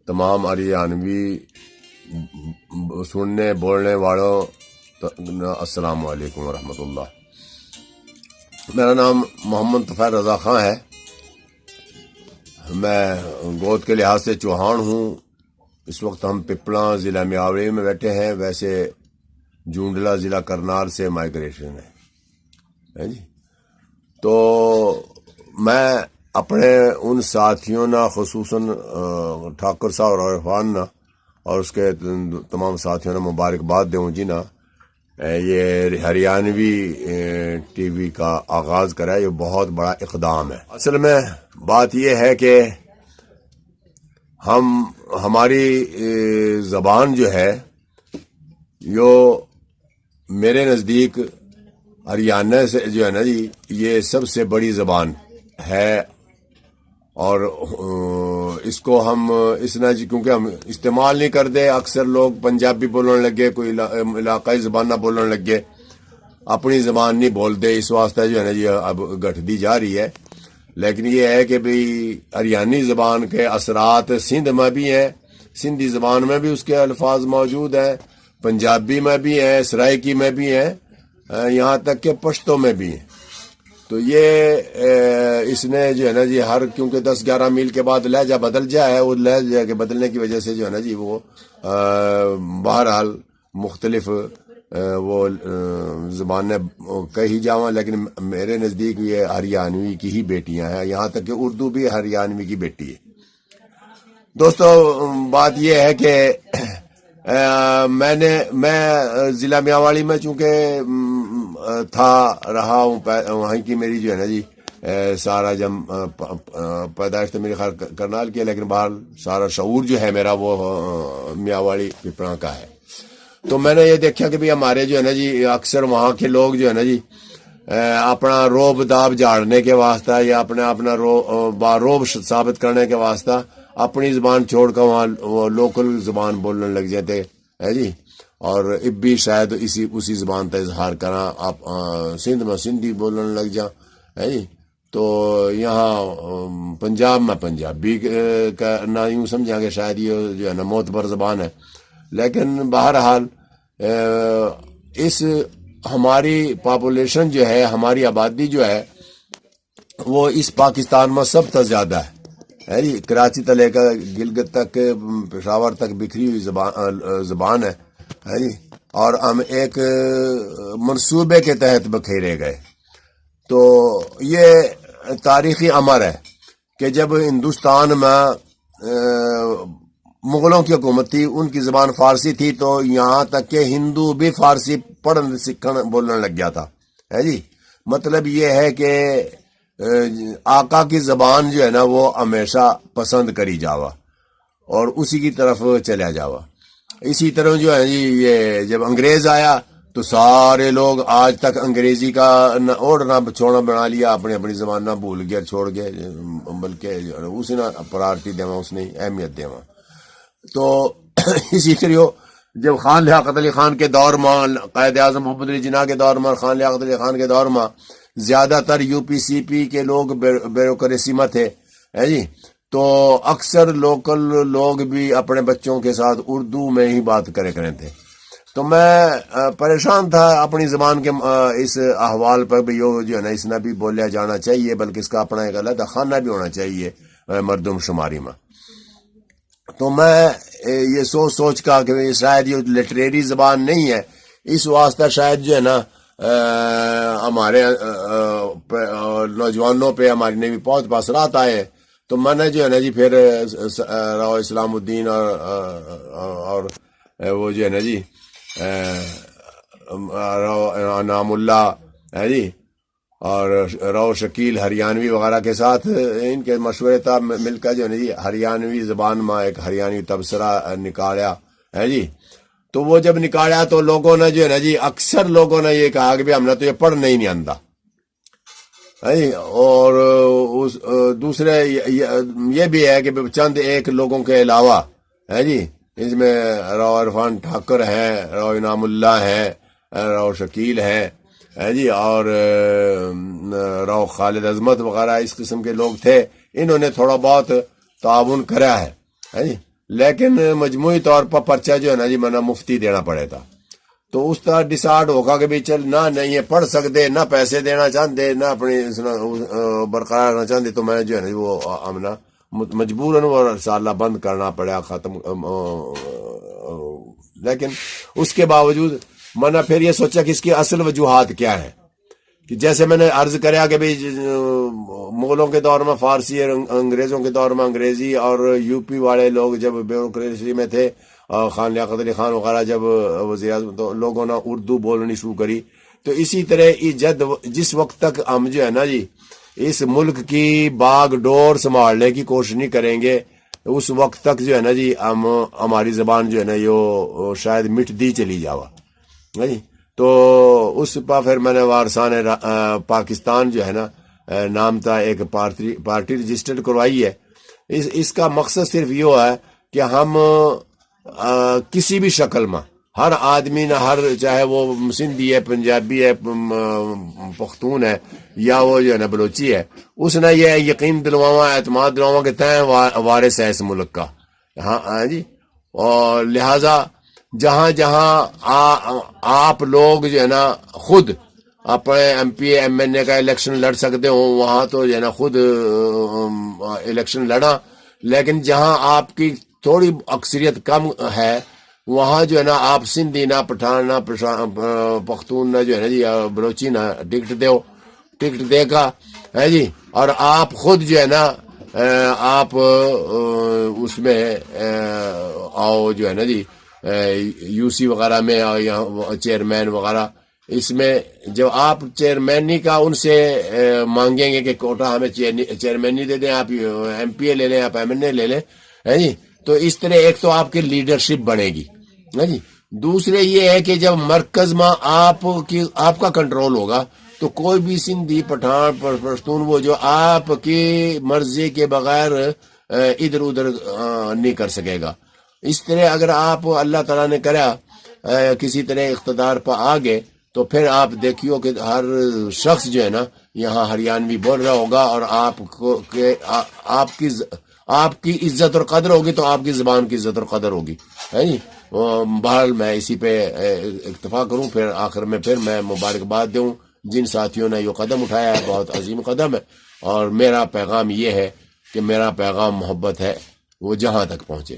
تمام ہریانوی سننے بولنے والوں السلام علیکم ورحمۃ اللہ۔ میرا نام محمد طفیل رضا خان ہے۔ میں گود کے لحاظ سے چوہان ہوں۔ اس وقت ہم پپلا ضلع میاوڑی میں بیٹھے ہیں، ویسے جونڈلا ضلع کرنال سے مائگریشن ہے جی۔ تو میں اپنے ان ساتھیوں نہ خصوصاً ٹھاکر صاحب اور عرفان نہ اور اس کے تمام ساتھیوں نے مبارکباد دوں جی نا، یہ ہریانوی ٹی وی کا آغاز کرا ہے، یہ بہت بڑا اقدام ہے۔ اصل میں بات یہ ہے کہ ہماری زبان جو ہے میرے نزدیک ہریانہ سے جو ہے نا جی، یہ سب سے بڑی زبان ہے، اور اس کو ہم جی کیونکہ ہم استعمال نہیں کرتے، اکثر لوگ پنجابی بولنے لگے، کوئی علاقائی زبان نہ بولنے لگے، اپنی زبان نہیں بولتے، اس واسطے جو ہے نا جی اب گھٹتی جا رہی ہے۔ لیکن یہ ہے کہ بھئی ہریانی زبان کے اثرات سندھ میں بھی ہیں، سندھی زبان میں بھی اس کے الفاظ موجود ہیں، پنجابی میں بھی ہیں، سرائکی میں بھی ہیں، یہاں تک کہ پشتو میں بھی ہیں۔ تو یہ اس نے جو ہے نا جی کیونکہ 10-11 میل کے بعد لہجہ بدل جائے ہے، وہ لہجہ کے بدلنے کی وجہ سے جو ہے نا جی وہ بہرحال مختلف وہ زبانیں کہی جاواں، لیکن میرے نزدیک یہ ہریانوی کی ہی بیٹیاں ہیں، یہاں تک کہ اردو بھی ہریانوی کی بیٹی ہے۔ دوستو بات یہ ہے کہ میں ضلع میاواڑی میں چونکہ رہا ہوں، وہیں کی میری جو ہے نا جی سارا پیدائش تو میری خیال کرنال کی ہے، لیکن باہر سارا شعور جو ہے میرا وہ میاواڑی پپلا کا ہے۔ تو میں نے یہ دیکھا کہ بھی ہمارے جو ہے نا جی اکثر وہاں کے لوگ جو ہے نا جی اپنا روب داب جھاڑنے کے واسطہ یا اپنا روب ثابت کرنے کے واسطہ اپنی زبان چھوڑ کر وہاں وہ لوکل زبان بولنے لگ جاتے ہے جی، اور اب بھی شاید اسی زبان کا اظہار کرنا، آپ سندھ میں سندھی بولنے لگ جا ہے جی۔ تو یہاں پنجاب میں پنجابی کا نہ یوں سمجھا کہ شاید یہ جو ہے نا معتبر زبان ہے، لیکن بہرحال ہماری پاپولیشن جو ہے، ہماری آبادی جو ہے وہ اس پاکستان میں سب سے زیادہ ہے جی، کراچی سے لے کر گلگت تک، پشاور تک بکھری ہوئی زبان ہے جی، اور ہم ایک منصوبے کے تحت بکھیرے گئے۔ تو یہ تاریخی امر ہے کہ جب ہندوستان میں مغلوں کی حکومت تھی، ان کی زبان فارسی تھی، تو یہاں تک کہ ہندو بھی فارسی پڑھنے سیکھنے بولنے لگ گیا تھا ہے جی۔ مطلب یہ ہے کہ آقا کی زبان جو ہے نا وہ ہمیشہ پسند کری جاوا اور اسی کی طرف چلا جاوا۔ اسی طرح جو ہے جی یہ جب انگریز آیا تو سارے لوگ آج تک انگریزی کا اوڑھنا چھوڑنا بنا لیا، اپنی زبان نہ بھول گیا، چھوڑ گئے، بلکہ اسی نے پرائرٹی دیوا، اس نے اہمیت دیوا۔ تو اسی طرح جب خان لیاقت علی خان کے دور میں، قائد اعظم محمد علی جناح کے دور میں، خان لیاقت علی خان کے دور میں زیادہ تر UP-CP کے لوگ بیوروکریسی میں تھے ہے جی، تو اکثر لوکل لوگ بھی اپنے بچوں کے ساتھ اردو میں ہی بات کرے تھے۔ تو میں پریشان تھا اپنی زبان کے اس احوال پر بھی، جو ہے نا اس نے بھی بولیا جانا چاہیے، بلکہ اس کا اپنا ایک علیحدہ خانہ بھی ہونا چاہیے مردم شماری میں۔ تو میں یہ سوچ کا کہ شاید یہ لٹریری زبان نہیں ہے، اس واسطہ شاید جو ہے نا ہمارے نوجوانوں پہ ہماری نئی بہت اثرات آئے، تو میں نے جو ہے نا جی پھر راؤ اسلام الدین اور وہ جو ہے نا جی راؤ انعام اللہ ہے جی اور راؤ شکیل ہریانوی وغیرہ کے ساتھ ان کے مشورے تھا مل کر جو ہے نا جی ہریانوی زبان میں ایک ہریانوی تبصرہ نکالیا ہے جی۔ تو وہ جب نکالا تو لوگوں نے جو ہے نا جی اکثر لوگوں نے یہ کہا کہ ہم نے تو یہ پڑھنا ہی نہیں آتا ہے جی، اور دوسرے یہ بھی ہے کہ چند ایک لوگوں کے علاوہ ہے جی، اس میں راؤ عرفان ٹھاکر ہیں، راؤ انعام اللہ ہیں، راؤ شکیل ہیں ہے جی، اور راؤ خالد عظمت وغیرہ اس قسم کے لوگ تھے، انہوں نے تھوڑا بہت تعاون کرا ہے جی۔ لیکن مجموعی طور پر پرچہ جو ہے نا جی میں مفتی دینا پڑے تھا. تو اس طرح ڈیسائڈ ہوگا کہ بھی چل نہ نہیں ہے پڑھ سکتے، نہ پیسے دینا چاہتے، نہ اپنی برقرار رہنا چاہتے، تو میں جو ہے نا وہ امنا مجبوراً وہ رسالہ بند کرنا پڑا، ختم. لیکن اس کے باوجود میں نے پھر یہ سوچا کہ اس کی اصل وجوہات کیا ہے. کہ جیسے میں نے عرض کریا کہ بھئی مغلوں کے دور میں فارسی، انگریزوں کے دور میں انگریزی، اور یو پی والے لوگ جب بیوروکریسی میں تھے، خان لیاقت علی خان وغیرہ جب وزیر اعظم، تو لوگوں نے اردو بولنی شروع کری. تو اسی طرح جس وقت تک ہم جو ہے نا جی اس ملک کی باغ ڈور سنبھالنے کی کوشش نہیں کریں گے، اس وقت تک جو ہے نا جی ہماری زبان جو ہے نا یہ شاید مٹتی چلی جاوا جی. تو اس پا پھر میں نے وارثان پاکستان جو ہے نا نام تھا ایک پارٹی رجسٹرڈ کروائی ہے. اس کا مقصد صرف یہ ہے کہ ہم کسی بھی شکل میں ہر آدمی نہ، ہر چاہے وہ سندھی ہے، پنجابی ہے، پختون ہے، یا وہ جو ہے نا بلوچی ہے، اس نے یہ یقین دلوانا، اعتماد دلوانا کہ تین وارث ہے اس ملک کا. ہاں جی. اور لہذا جہاں جہاں آپ لوگ جو ہے نا خود اپنے ایم پی ایم این اے کا الیکشن لڑ سکتے ہوں، وہاں تو جو ہے نا خود الیکشن لڑا. لیکن جہاں آپ کی تھوڑی اکثریت کم ہے، وہاں جو ہے نا آپ سندھی نہ پٹھان نہ پختون نہ جو ہے نا جی بلوچی نہ ٹکٹ دے گا ہے جی. اور آپ خود جو ہے نا آپ اس میں آؤ جو ہے نا جی یو سی وغیرہ میں، چیئرمین وغیرہ، اس میں جب آپ چیئرمینی کا ان سے مانگیں گے کہ کوٹا ہمیں چیئرمینی دے دیں، آپ ایم پی اے لے لیں، آپ ایم این اے لے لیں ہے جی. تو اس طرح ایک تو آپ کی لیڈرشپ بنے گی ہے جی. دوسرے یہ ہے کہ جب مرکز میں آپ کا کنٹرول ہوگا، تو کوئی بھی سندھی پٹھان پشتون وہ جو آپ کی مرضی کے بغیر ادھر ادھر نہیں کر سکے گا. اس طرح اگر آپ اللہ تعالیٰ نے کرا کسی طرح اقتدار پر آگے، تو پھر آپ دیکھیو کہ ہر شخص جو ہے نا یہاں ہریانوی بول رہا ہوگا، اور آپ کی عزت اور قدر ہوگی، تو آپ کی زبان کی عزت اور قدر ہوگی ہے جی. بہرحال میں اسی پہ اکتفا کروں. پھر آخر میں پھر میں مبارکباد دوں جن ساتھیوں نے یہ قدم اٹھایا ہے، بہت عظیم قدم ہے. اور میرا پیغام یہ ہے کہ میرا پیغام محبت ہے، وہ جہاں تک پہنچے.